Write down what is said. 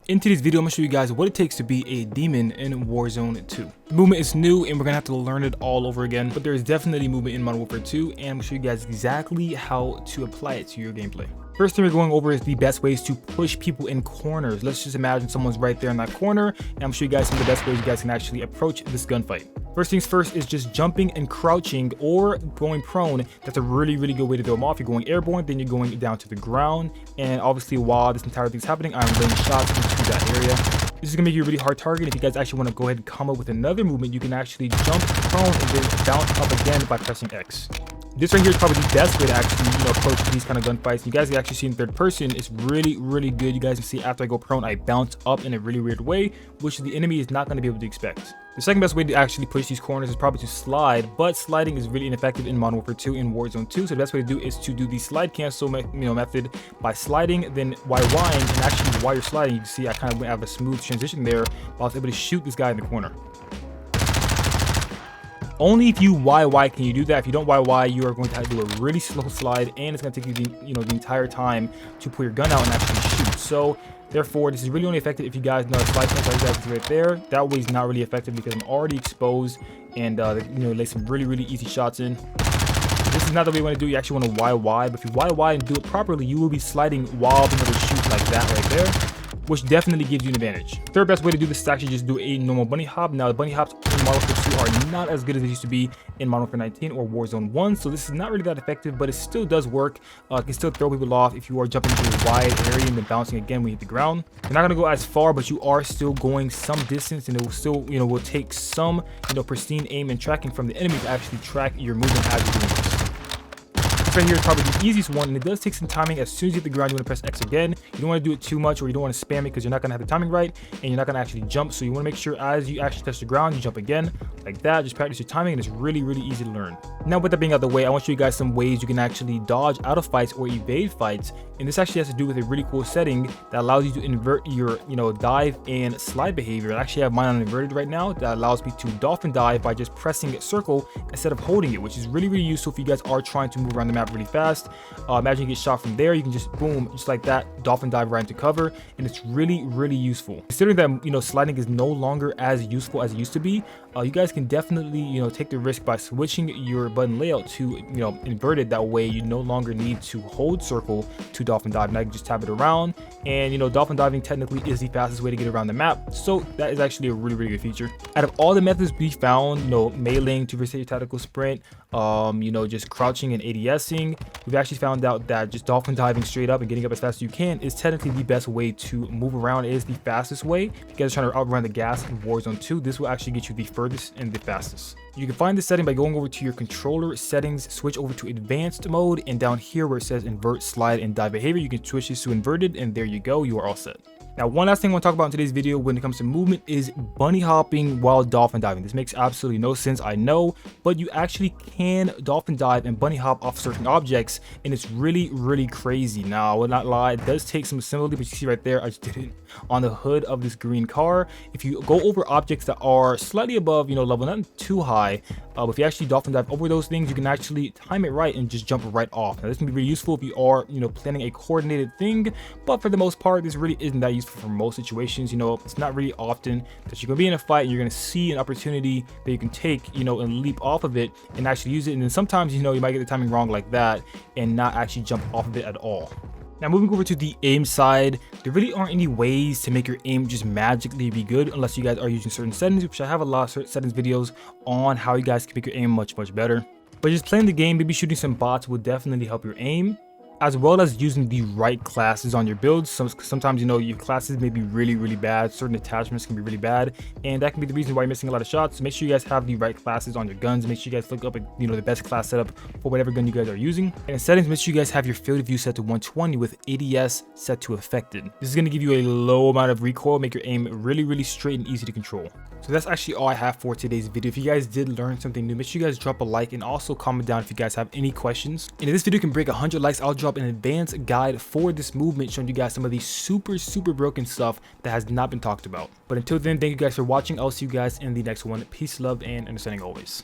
In today's video, I'm going to show you guys what it takes to be a demon in Warzone 2. The movement is new and we're going to have to learn it all over again, but there is definitely movement in Modern Warfare 2 and I'm going to show you guys exactly how to apply it to your gameplay. First thing we're going over is the best ways to push people in corners. Let's just imagine someone's right there in that corner and I'm going to show you guys some of the best ways you guys can actually approach this gunfight. First things first is just jumping and crouching or going prone. That's a really good way to throw them off. You're going airborne, then you're going down to the ground, and obviously while this entire thing's happening, I'm laying shots into that area. This is gonna make you a really hard target. If you guys actually want to go ahead and come up with another movement, you can actually jump prone and then bounce up again by pressing X. This right here is probably the best way to actually, approach these kind of gunfights. You guys can actually see in third person. It's really good. You guys can see after I go prone, I bounce up in a really weird way, which the enemy is not going to be able to expect. The second best way to actually push these corners is probably to slide, but sliding is really ineffective in Modern Warfare 2 in Warzone 2. So the best way to do is to do the slide cancel method by sliding, then YYing, and actually while you're sliding, you can see I kind of have a smooth transition there, but I was able to shoot this guy in the corner. Only if you YY can you do that. If you don't YY, you are going to have to do a really slow slide, and it's going to take you the entire time to pull your gun out and actually shoot. So therefore, this is really only effective if you guys know a slide cancel like that right there. That way is not really effective because I'm already exposed and lay some really easy shots in. This is not the way you want to do it. You actually want to YY, but if you YY and do it properly, you will be sliding while being able to shoot like that right there, which definitely gives you an advantage. Third best way to do this is actually just do a normal bunny hop. Now the bunny hops in Modern Warfare 2 are not as good as they used to be in Modern Warfare 19 or Warzone 1, so this is not really that effective, but it still does work. It can still throw people off if you are jumping into a wide area and then bouncing again when you hit the ground. You're not going to go as far, but you are still going some distance, and it will still will take some pristine aim and tracking from the enemy to actually track your movement as you're doing this. This right here is probably the easiest one, and it does take some timing. As soon as you hit the ground, you want to press X again. You don't want to do it too much, or you don't want to spam it because you're not going to have the timing right, and you're not going to actually jump. So you want to make sure as you actually touch the ground, you jump again like that. Just practice your timing, and it's really easy to learn. Now with that being out of the way, I want to show you guys some ways you can actually dodge out of fights or evade fights, and this actually has to do with a really cool setting that allows you to invert your dive and slide behavior. I actually have mine on inverted right now. That allows me to dolphin dive by just pressing circle instead of holding it, which is really useful if you guys are trying to move around the map really fast. Imagine you get shot from there, you can just boom, just like that, dolphin dive right into cover, and it's really useful. Considering that sliding is no longer as useful as it used to be, you guys can definitely take the risk by switching your button layout to inverted. That way you no longer need to hold circle to dolphin dive. Now you can just tap it around, and dolphin diving technically is the fastest way to get around the map, so that is actually a really good feature. Out of all the methods we found, meleeing to reset your tactical sprint, just crouching and ADSing, we've actually found out that just dolphin diving straight up and getting up as fast as you can is technically the best way to move around. It is the fastest way. If you guys are trying to outrun the gas in Warzone 2, this will actually get you the furthest and the fastest. You can find this setting by going over to your controller settings, switch over to advanced mode, and down here where it says invert, slide, and dive behavior, you can switch this to inverted, and there you go, you are all set. Now, one last thing I want to talk about in today's video when it comes to movement is bunny hopping while dolphin diving. This makes absolutely no sense, I know, but you actually can dolphin dive and bunny hop off certain objects, and it's really crazy. Now, I will not lie, it does take some assembly, but you see right there, I just did it on the hood of this green car. If you go over objects that are slightly above, level, not too high, but if you actually dolphin dive over those things, you can actually time it right and just jump right off. Now, this can be really useful if you are, planning a coordinated thing, but for the most part, this really isn't that useful for most situations. It's not really often that you're gonna be in a fight and you're gonna see an opportunity that you can take, and leap off of it and actually use it. And then sometimes, you might get the timing wrong like that and not actually jump off of it at all. Now moving over to the aim side, there really aren't any ways to make your aim just magically be good unless you guys are using certain settings, which I have a lot of settings videos on how you guys can make your aim much better. But just playing the game, maybe shooting some bots will definitely help your aim, as well as using the right classes on your builds. Sometimes your classes may be really bad, certain attachments can be really bad, and that can be the reason why you're missing a lot of shots. So make sure you guys have the right classes on your guns. Make sure you guys look up the best class setup for whatever gun you guys are using. And in settings, make sure you guys have your field of view set to 120 with ADS set to affected. This is going to give you a low amount of recoil, make your aim really straight and easy to control. So that's actually all I have for today's video. If you guys did learn something new, make sure you guys drop a like and also comment down if you guys have any questions. And if this video can break 100 likes, I'll drop an advanced guide for this movement showing you guys some of the super broken stuff that has not been talked about. But until then, thank you guys for watching. I'll see you guys in the next one. Peace, love, and understanding always.